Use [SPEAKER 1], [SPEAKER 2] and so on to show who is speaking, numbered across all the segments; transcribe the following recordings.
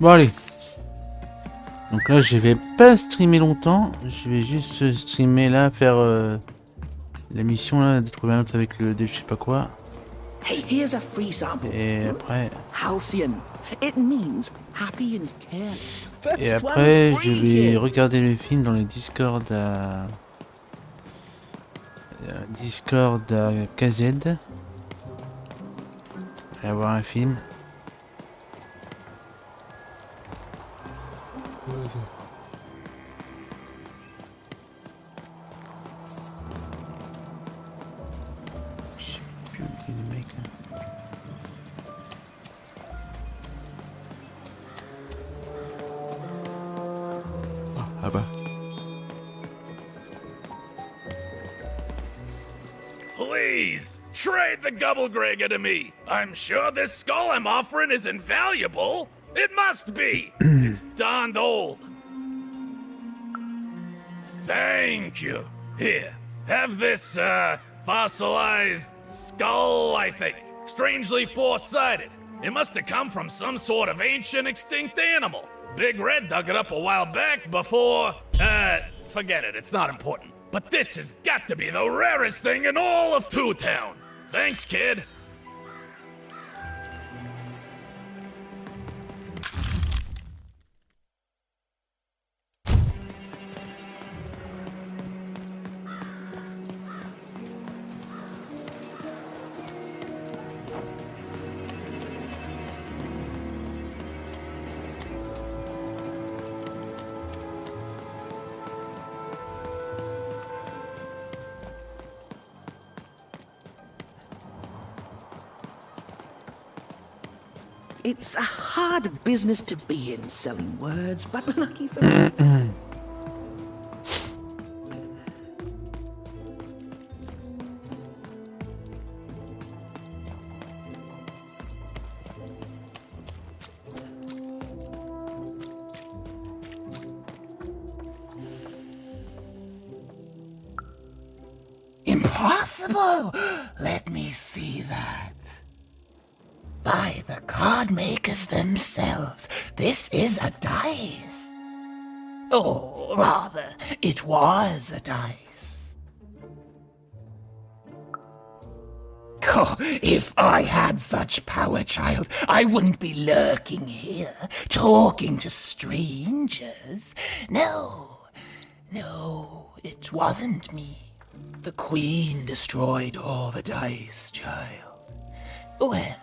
[SPEAKER 1] Bon allez. Donc là je vais pas streamer longtemps. Je vais juste streamer là, faire la mission là, de trouver un autre avec le je sais pas quoi.
[SPEAKER 2] Hey, here's a free sample.
[SPEAKER 1] Et après.
[SPEAKER 2] Halcyon. It means happy and careless.
[SPEAKER 1] Et
[SPEAKER 2] First
[SPEAKER 1] après
[SPEAKER 2] one's
[SPEAKER 1] je
[SPEAKER 2] free,
[SPEAKER 1] vais
[SPEAKER 2] kid.
[SPEAKER 1] regarder le film dans le Discord à KZ. Et avoir un film. Je sais plus où est le mec là.
[SPEAKER 3] Ah bah.
[SPEAKER 4] Please, trade the Gubblegregger to me. I'm sure this skull I'm offering is invaluable. It must be. It's darned old. Thank you. Here, have this, fossilized skull, I think. Strangely four-sided. It must have come from some sort of ancient extinct animal. Big Red dug it up a while back before, forget it, it's not important. But this has got to be the rarest thing in all of Two Town. Thanks, kid.
[SPEAKER 2] It's a hard business to be in, selling words, but lucky for me.
[SPEAKER 5] Impossible! Let me see that. By the card makers themselves, this is a dice. Or rather, it was a dice. Oh, if I had such power, child, I wouldn't be lurking here, talking to strangers. No, it wasn't me. The Queen destroyed all the dice, child. Well,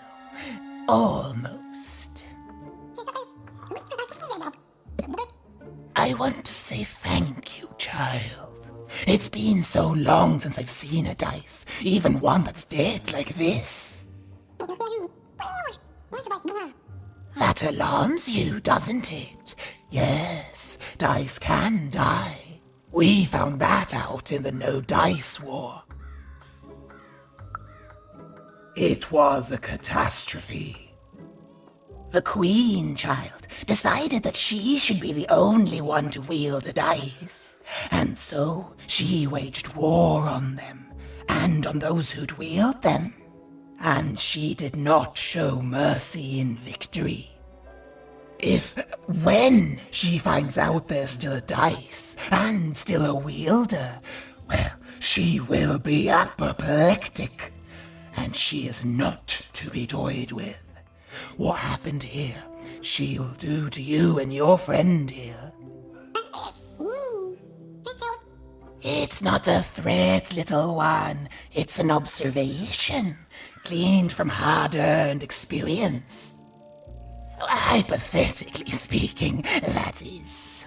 [SPEAKER 5] almost. I want to say thank you, child. It's been so long since I've seen a dice, even one that's dead like this. That alarms you, doesn't it? Yes, dice can die. We found that out in the No Dice War. It was a catastrophe. The Queen, child, decided that she should be the only one to wield a dice. And so she waged war on them, and on those who'd wield them. And she did not show mercy in victory. When she finds out there's still a dice, and still a wielder, well, she will be apoplectic. And she is not to be toyed with. What happened here, she'll do to you and your friend here. It's not a threat, little one. It's an observation, gleaned from hard-earned experience. Hypothetically speaking, that is.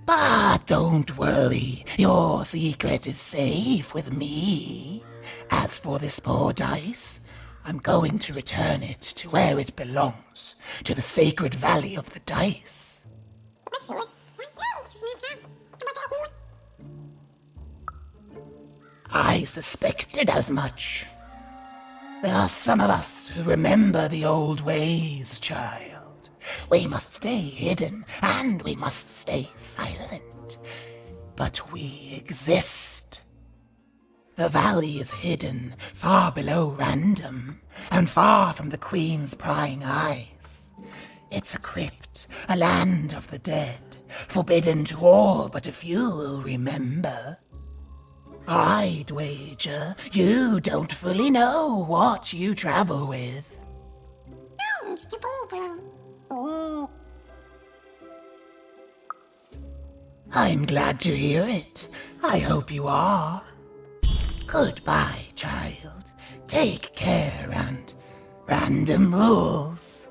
[SPEAKER 5] But don't worry, your secret is safe with me. As for this poor dice, I'm going to return it to where it belongs, to the sacred valley of the dice. I suspected as much. There are some of us who remember the old ways, child. We must stay hidden, and we must stay silent. But we exist. The valley is hidden, far below random, and far from the Queen's prying eyes. It's a crypt, a land of the dead, forbidden to all but a few will remember. I'd wager you don't fully know what you travel with. I'm glad to hear it. I hope you are. Goodbye, child. Take care and random rules.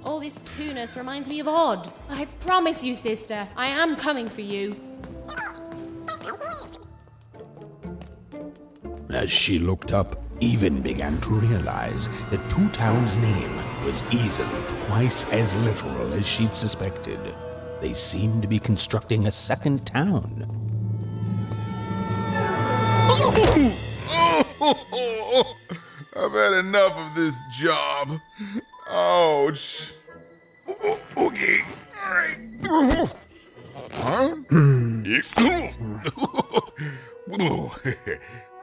[SPEAKER 6] All this tunus reminds me of Odd. I promise you, sister, I am coming for you.
[SPEAKER 7] As she looked up, Even began to realize that Two Town's name was easily twice as literal as she'd suspected. They seemed to be constructing a second town.
[SPEAKER 3] I've had enough of this job. Ouch. Okay. All right. Huh?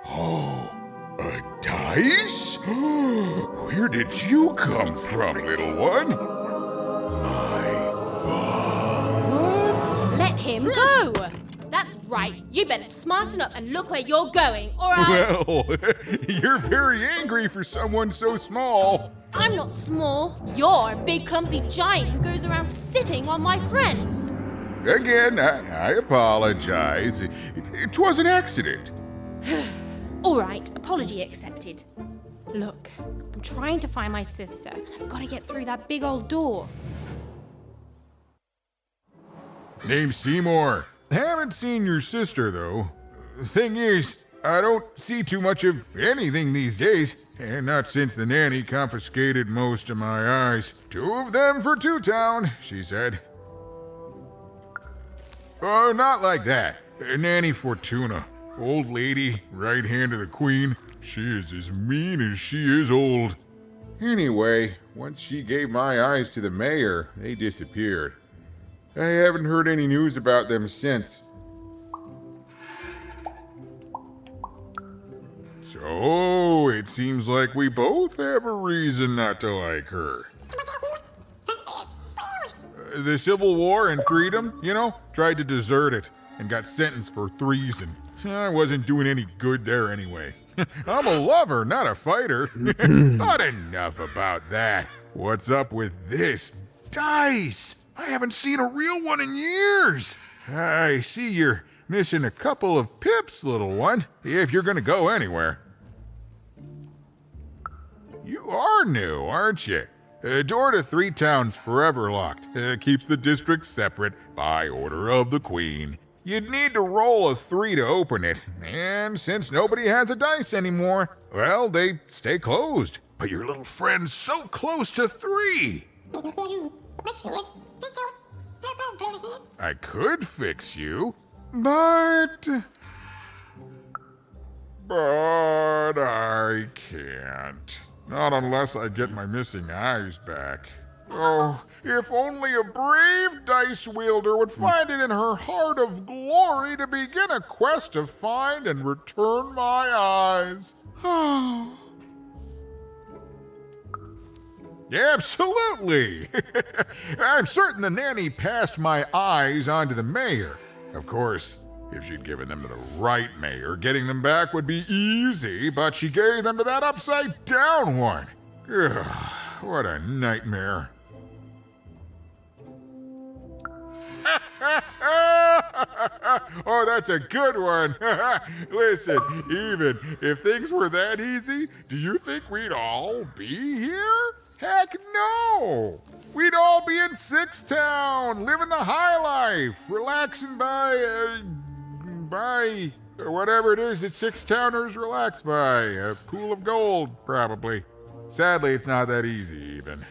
[SPEAKER 3] Oh, a dice? Where did you come from, little one? My God.
[SPEAKER 6] Let him go! That's right. You better smarten up and look where you're going, or I'll...
[SPEAKER 3] Well, you're very angry for someone so small.
[SPEAKER 6] I'm not small. You're a big clumsy giant who goes around sitting on my friends.
[SPEAKER 3] Again, I apologize. It was an accident.
[SPEAKER 6] All right, apology accepted. Look, I'm trying to find my sister, and I've got to get through that big old door.
[SPEAKER 3] Name's Seymour. Haven't seen your sister, though. Thing is, I don't see too much of anything these days, and not since the nanny confiscated most of my eyes. 2 of them for Two Town, she said. Oh, not like that. Nanny Fortuna. Old lady, right hand of the queen. She is as mean as she is old. Anyway, once she gave my eyes to the mayor, they disappeared. I haven't heard any news about them since. So, it seems like we both have a reason not to like her. The Civil War and freedom, tried to desert it and got sentenced for treason. I wasn't doing any good there anyway. I'm a lover, not a fighter. Not enough about that. What's up with this? Dice! I haven't seen a real one in years. I see you're missing a couple of pips, little one, if you're gonna go anywhere. You are new, aren't you? Door to 3 Towns forever locked. Keeps the district separate by order of the queen. You'd need to roll a 3 to open it, and since nobody has a dice anymore, well, they stay closed. But your little friend's so close to 3. I could fix you, but I can't. Not unless I get my missing eyes back. Oh, if only a brave dice wielder would find it in her heart of glory to begin a quest to find and return my eyes. Absolutely! I'm certain the nanny passed my eyes on to the mayor. Of course, if she'd given them to the right mayor, getting them back would be easy, but she gave them to that upside-down one. Ugh, what a nightmare. Oh, that's a good one. Listen, even if things were that easy, do you think we'd all be here? Heck no! We'd all be in 6 Town, living the high life, relaxing by whatever it is that 6 Towners relax by. A pool of gold, probably. Sadly, it's not that easy, even.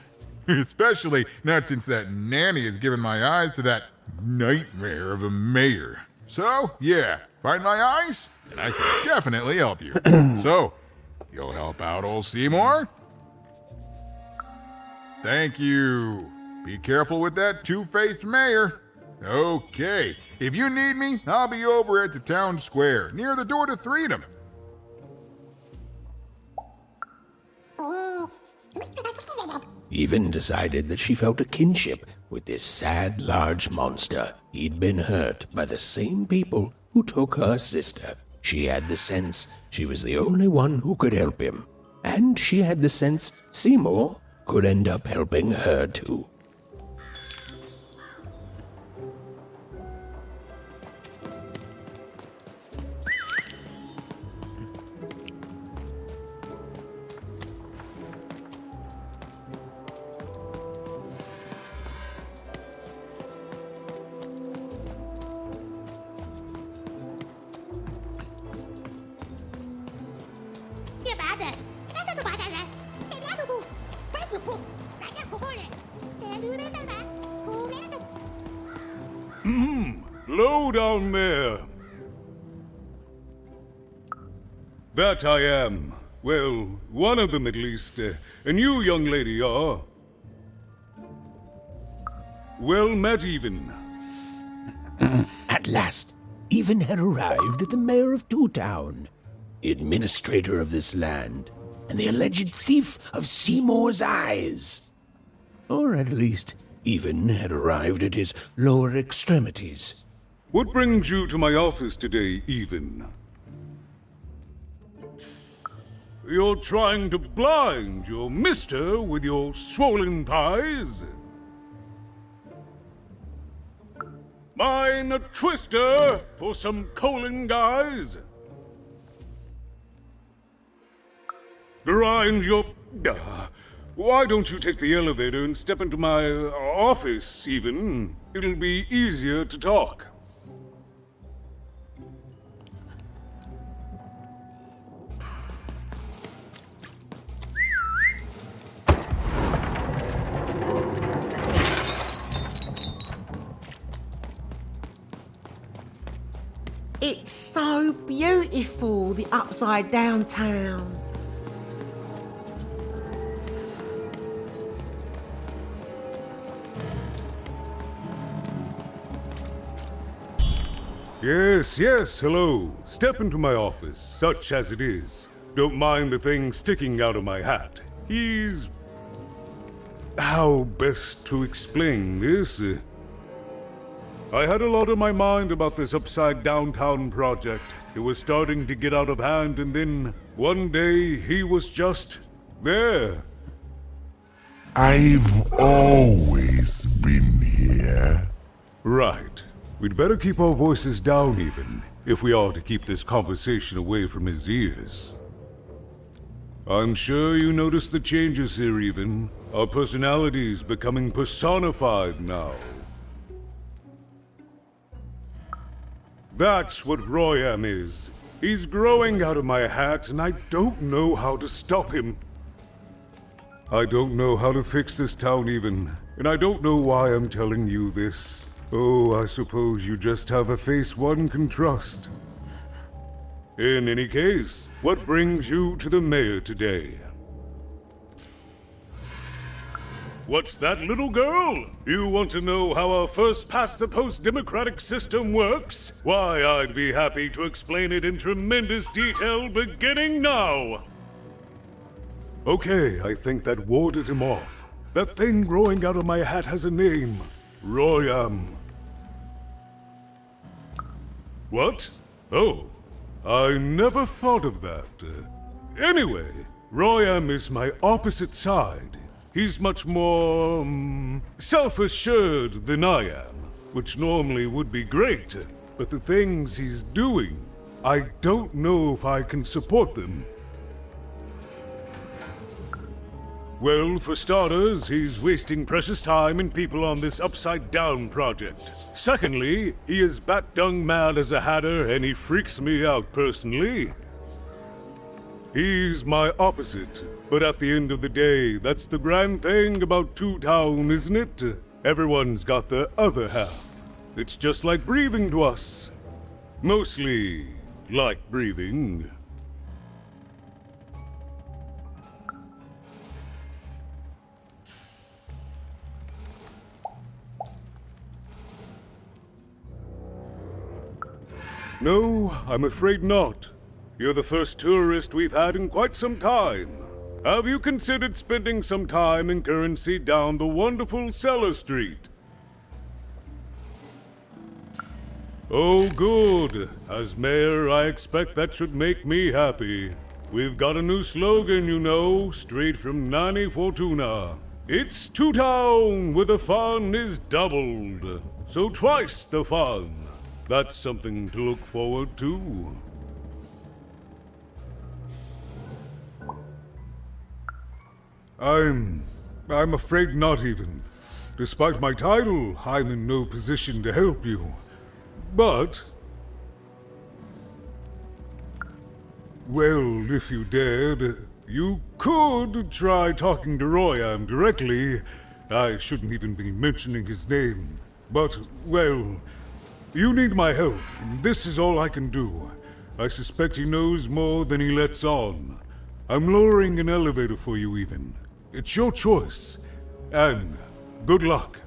[SPEAKER 3] Especially not since that nanny has given my eyes to that nightmare of a mayor. So, yeah, find my eyes, and I can definitely help you. So, you'll help out old Seymour? Thank you. Be careful with that two-faced mayor. Okay. If you need me, I'll be over at the town square, near the door to Freedom.
[SPEAKER 7] Even decided that she felt a kinship with this sad, large monster. He'd been hurt by the same people who took her sister. She had the sense she was the only one who could help him. And she had the sense Seymour could end up helping her too.
[SPEAKER 8] Low down there. That I am. Well, one of them at least. And you, young lady, are... Well met, Even.
[SPEAKER 7] At last, Even had arrived at the mayor of Two Town, the administrator of this land, and the alleged thief of Seymour's eyes. Or at least, Even had arrived at his lower extremities.
[SPEAKER 8] What brings you to my office today, Even? You're trying to blind your mister with your swollen thighs? Mine a twister for some colon guys? Grind your... why don't you take the elevator and step into my office, Even? It'll be easier to talk.
[SPEAKER 2] It's so beautiful, the upside down town.
[SPEAKER 8] Yes, hello. Step into my office, such as it is. Don't mind the thing sticking out of my hat. He's... how best to explain this? I had a lot on my mind about this upside downtown project. It was starting to get out of hand, and then one day he was just there.
[SPEAKER 9] I've always been here.
[SPEAKER 8] Right. We'd better keep our voices down, Even, if we are to keep this conversation away from his ears. I'm sure you noticed the changes here, Even. Our personalities becoming personified now. That's what Royam is. He's growing out of my hat, and I don't know how to stop him. I don't know how to fix this town, Even, and I don't know why I'm telling you this. Oh, I suppose you just have a face one can trust. In any case, what brings you to the mayor today? What's that, little girl? You want to know how our first-past-the-post democratic system works? Why, I'd be happy to explain it in tremendous detail beginning now. Okay, I think that warded him off. That thing growing out of my hat has a name. Royam. What? Oh, I never thought of that. Anyway, Royam is my opposite side. He's much more, self-assured than I am, which normally would be great, but the things he's doing, I don't know if I can support them. Well, for starters, he's wasting precious time and people on this upside-down project. Secondly, he is bat-dung mad as a hatter, and he freaks me out personally. He's my opposite, but at the end of the day, that's the grand thing about Two Town, isn't it? Everyone's got the other half. It's just like breathing to us. Mostly like breathing. No, I'm afraid not. You're the first tourist we've had in quite some time. Have you considered spending some time in currency down the wonderful Cellar Street? Oh, good. As mayor, I expect that should make me happy. We've got a new slogan, you know, straight from Nani Fortuna. It's Two Town where the fun is doubled. So twice the fun. That's something to look forward to. I'm afraid not even. Despite my title, I'm in no position to help you. But... well, if you dared, you could try talking to Royam directly. I shouldn't even be mentioning his name. But, well, you need my help, and this is all I can do. I suspect he knows more than he lets on. I'm lowering an elevator for you even. It's your choice. And good luck.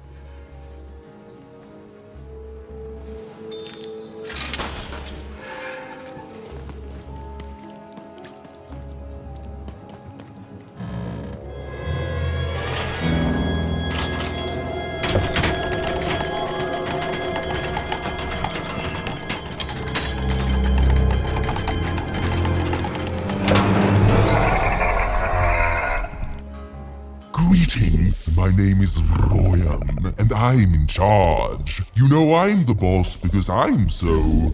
[SPEAKER 9] Greetings, my name is Royan, and I'm in charge. You know I'm the boss because I'm so...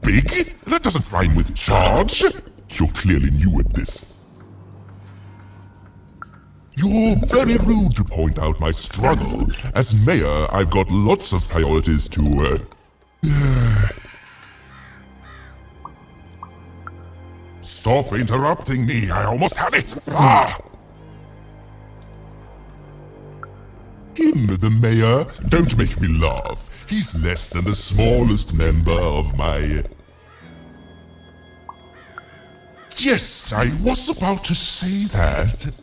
[SPEAKER 9] big? That doesn't rhyme with charge. You're clearly new at this. You're very rude to point out my struggle. As mayor, I've got lots of priorities to, Stop interrupting me, I almost had it! Ah! Him, the mayor? Don't make me laugh. He's less than the smallest member of my... Yes, I was about to say that.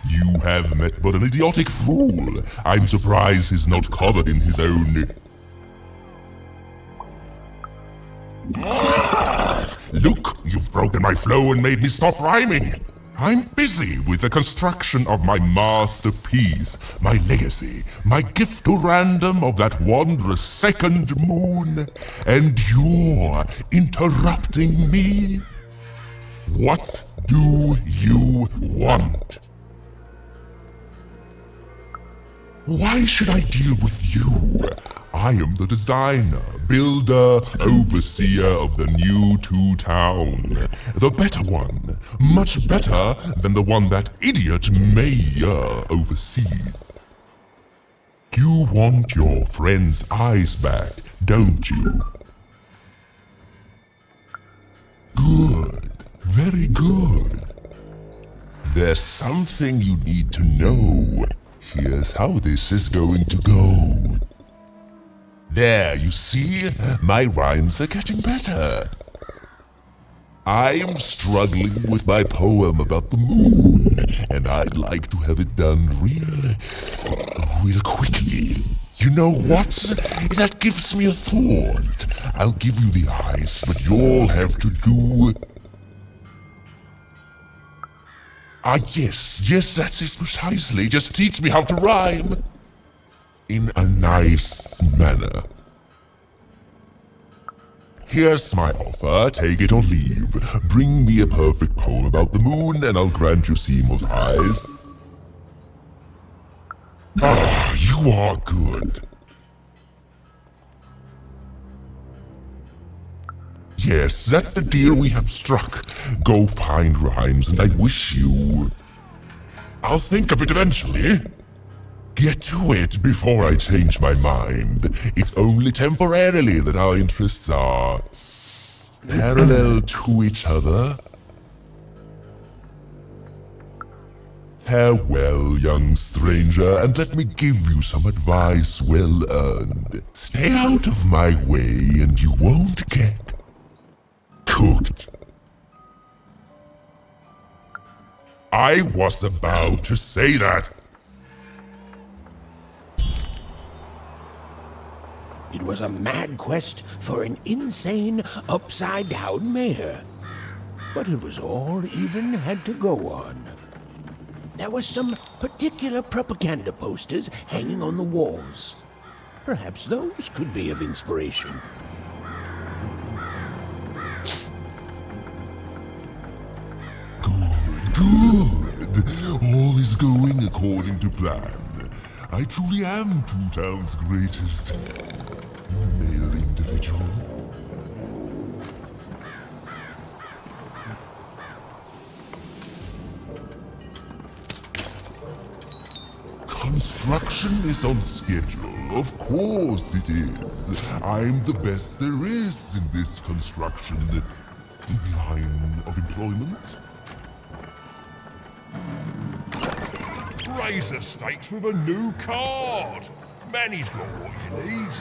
[SPEAKER 9] You have met but an idiotic fool. I'm surprised he's not covered in his own... Look, you've broken my flow and made me stop rhyming. I'm busy with the construction of my masterpiece, my legacy, my gift to random of that wondrous second moon, and you're interrupting me? What do you want? Why should I deal with you? I am the designer, builder, overseer of the new Two-Town. The better one. Much better than the one that idiot mayor oversees. You want your friend's eyes back, don't you? Good. Very good. There's something you need to know. Here's how this is going to go. There, you see? My rhymes are getting better. I'm struggling with my poem about the moon, and I'd like to have it done real quickly. You know what? That gives me a thought. I'll give you the eyes, but you'll have to do... yes, that's it precisely. Just teach me how to rhyme. In a nice manner. Here's my offer, take it or leave. Bring me a perfect poem about the moon and I'll grant you seamless eyes. Ah, you are good. Yes, that's the deal we have struck. Go find rhymes and I wish you... I'll think of it eventually. Get to it before I change my mind. It's only temporarily that our interests are parallel to each other. Farewell, young stranger, and let me give you some advice well earned. Stay out of my way and you won't get cooked. I was about to say that.
[SPEAKER 7] It was a mad quest for an insane, upside-down mayor. But it was all Even had to go on. There were some particular propaganda posters hanging on the walls. Perhaps those could be of inspiration.
[SPEAKER 9] Good. All is going according to plan. I truly am Two Town's greatest male individual. Construction is on schedule. Of course it is. I'm the best there is in this construction line of employment.
[SPEAKER 10] Raise the stakes with a new card. Manny's got what you need.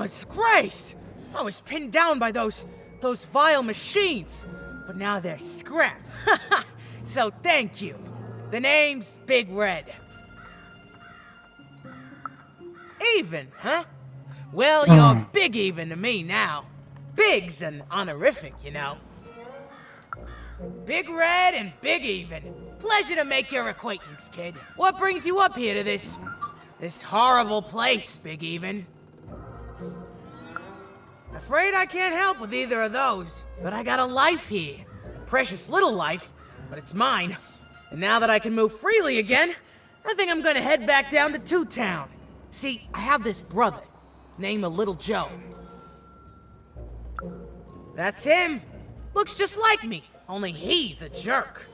[SPEAKER 11] disgrace! I was pinned down by those vile machines, but now they're scrap. So thank you. The name's Big Red. Even, huh? Well, you're Big Even to me now. Big's an honorific, you know. Big Red and Big Even. Pleasure to make your acquaintance, kid. What brings you up here to this horrible place, Big Even? Afraid I can't help with either of those, but I got a life here. A precious little life, but it's mine. And now that I can move freely again, I think I'm gonna head back down to Two Town. See, I have this brother, named Little Joe. That's him. Looks just like me, only he's a jerk.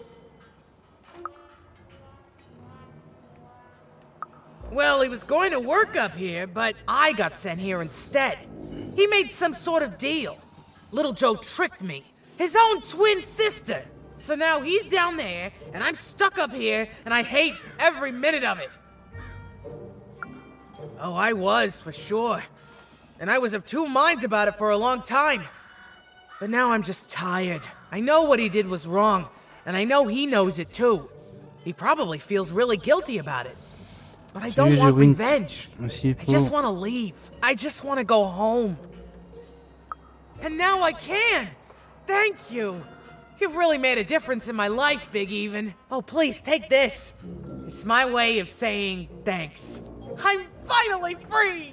[SPEAKER 11] Well, he was going to work up here, but I got sent here instead. He made some sort of deal. Little Joe tricked me. His own twin sister. So now he's down there, and I'm stuck up here, and I hate every minute of it. Oh, I was, for sure. And I was of two minds about it for a long time. But now I'm just tired. I know what he did was wrong, and I know he knows it too. He probably feels really guilty about it. But I don't want revenge. I just want to leave. I just want to go home. And now I can! Thank you! You've really made a difference in my life, Big Even. Oh, please, take this. It's my way of saying thanks. I'm finally free!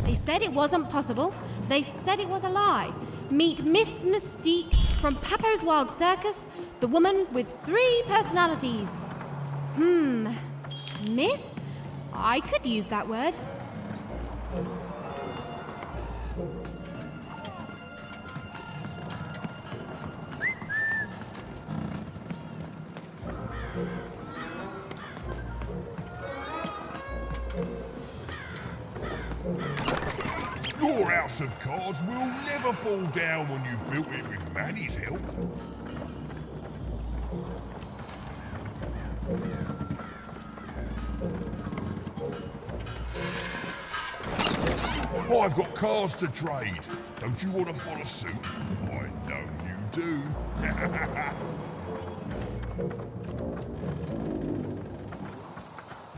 [SPEAKER 6] They said it wasn't possible. They said it was a lie. Meet Miss Mystique from Papo's Wild Circus, the woman with 3 personalities. Miss? I could use that word.
[SPEAKER 10] Your house of cards will never fall down when you've built it with Manny's help. I've got cards to trade. Don't you want to follow suit? I know you do.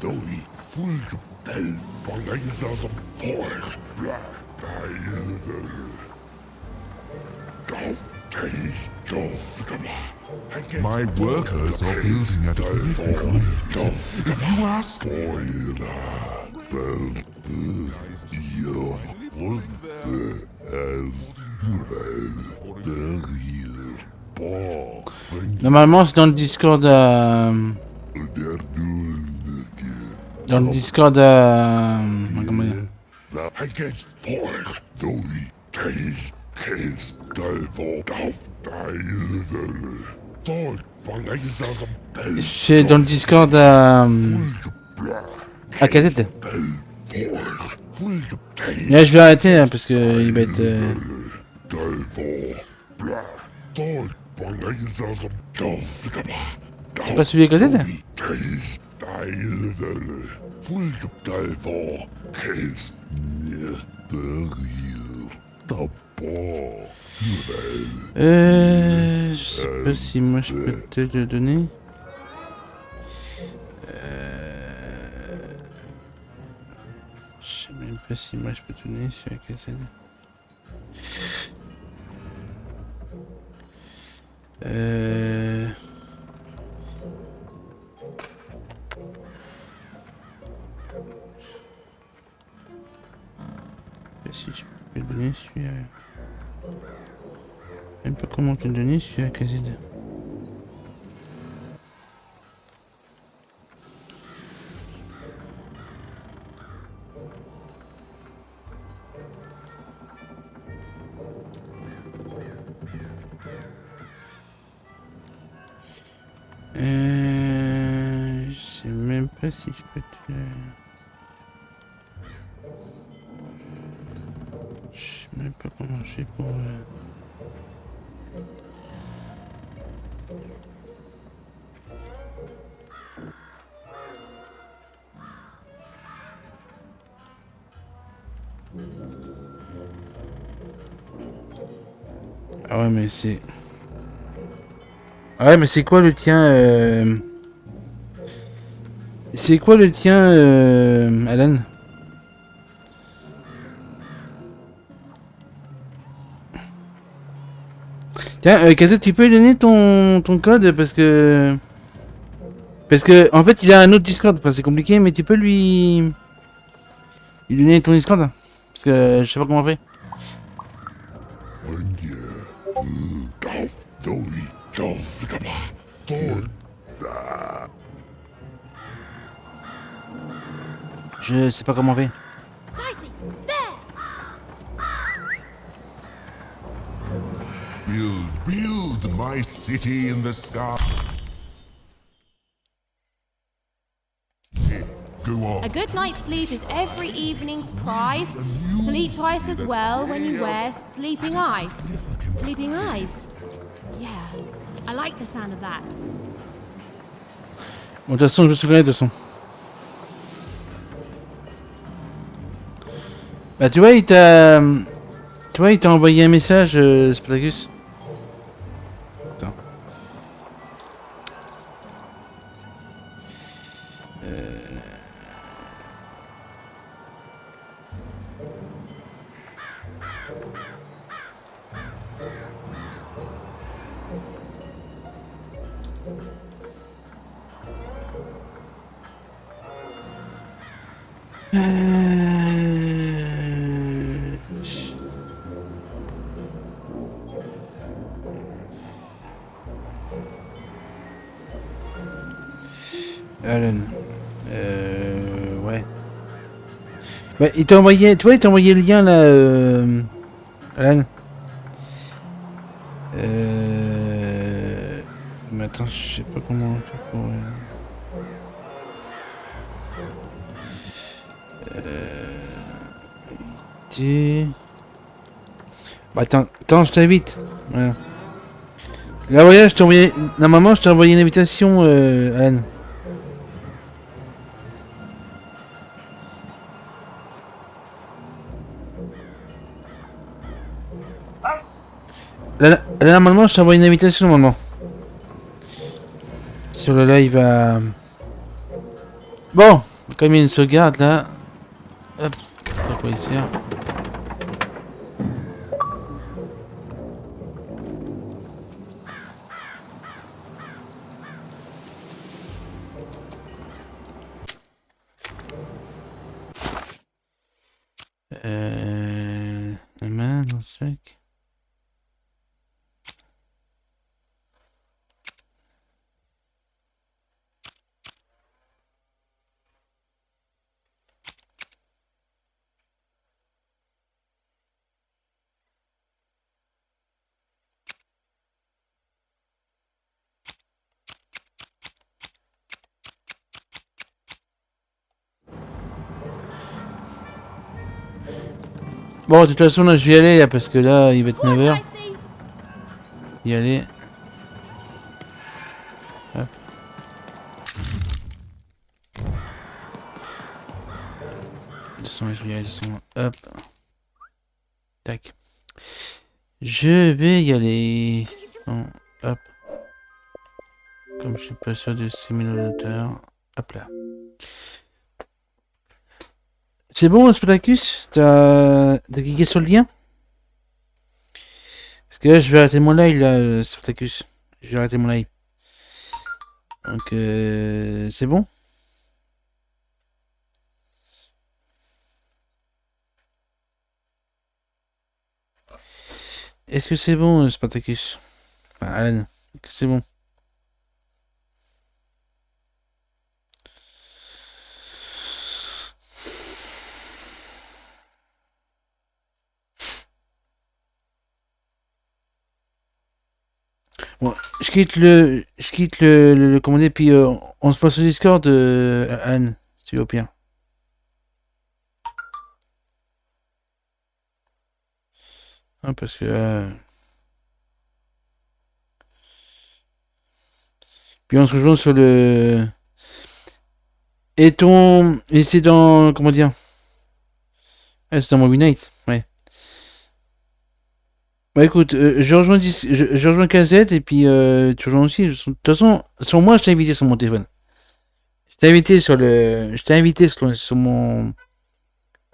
[SPEAKER 9] Doi, full del, bangayas of pork, black, my workers are building a terrific way. If you ask for
[SPEAKER 1] Normalement c'est dans le Discord dans le Discord comment dire? C'est dans le Discord à casette. Là je vais arrêter hein, parce que il va être c'est pas celui à casette? Je sais pas si moi je peux te le donner. Je sais même pas si moi je peux te donner sur la cassette. Si je peux le donner celui-là. Je sais pas comment te le donner celui-là, Kazid. Je sais même pas si je peux te... Je sais même pas comment je fais pour... Ah ouais, mais c'est... Ah ouais, mais c'est quoi le tien C'est quoi le tien, Alan? Tiens, Kazet, tu peux lui donner ton code parce que... Parce que, en fait, il a un autre Discord. Enfin, c'est compliqué, mais tu peux lui donner ton Discord. Parce que je sais pas comment on fait. Je sais pas comment on fait.
[SPEAKER 9] Build my city in the sky. Go on.
[SPEAKER 6] A good night's sleep is every evening's prize. Sleep twice as well when you wear sleeping eyes. Sleeping eyes? Yeah, I like the sound of that.
[SPEAKER 1] Bon, de toute façon, je me souviens de toute façon. Bah, tu vois, il t'a... Tu vois, il t'a envoyé un message, Spartacus. Attends. Alan. Ouais. Bah, il t'a envoyé... Tu vois, il t'a envoyé le lien, là, Alan. Mais attends, je sais pas comment on fait pour... Bah, attends, je t'invite. Voilà. Là, voilà, je t'ai envoyé... Normalement, je t'ai envoyé une invitation, Alan. Là, normalement, je t'ai envoyé une invitation, normalement. Sur le live à... Bon, comme il y a une sauvegarde, là... Hop, c'est quoi ici, hein. La main dans le sac. Bon, de toute façon, là, je vais y aller, là, parce que là, il va être 9h. Y aller. Hop. Descends, je vais y aller, descends. Hop. Tac. Je vais y aller. Bon, hop. Comme je suis pas sûr de 6000 auditeurs. Hop là. C'est bon, Spartacus? T'as cliqué sur le lien? Parce que là, je vais arrêter mon live, là, Spartacus. Je vais arrêter mon live. Donc, c'est bon? Est-ce que c'est bon, Spartacus? Enfin, Alan, est-ce que c'est bon? Bon, je quitte le commandé, puis on se passe au Discord, Anne, si tu veux, au pire. Hein, parce que... Puis on se rejoint sur le... Et c'est dans... Comment dire? Ouais, c'est un Movie Night, ouais. Bah écoute, je rejoins KZ et puis tu rejoins aussi. De toute façon, sur moi, je t'ai invité sur mon téléphone. Je t'ai invité sur mon.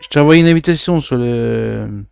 [SPEAKER 1] Je t'ai envoyé une invitation sur le.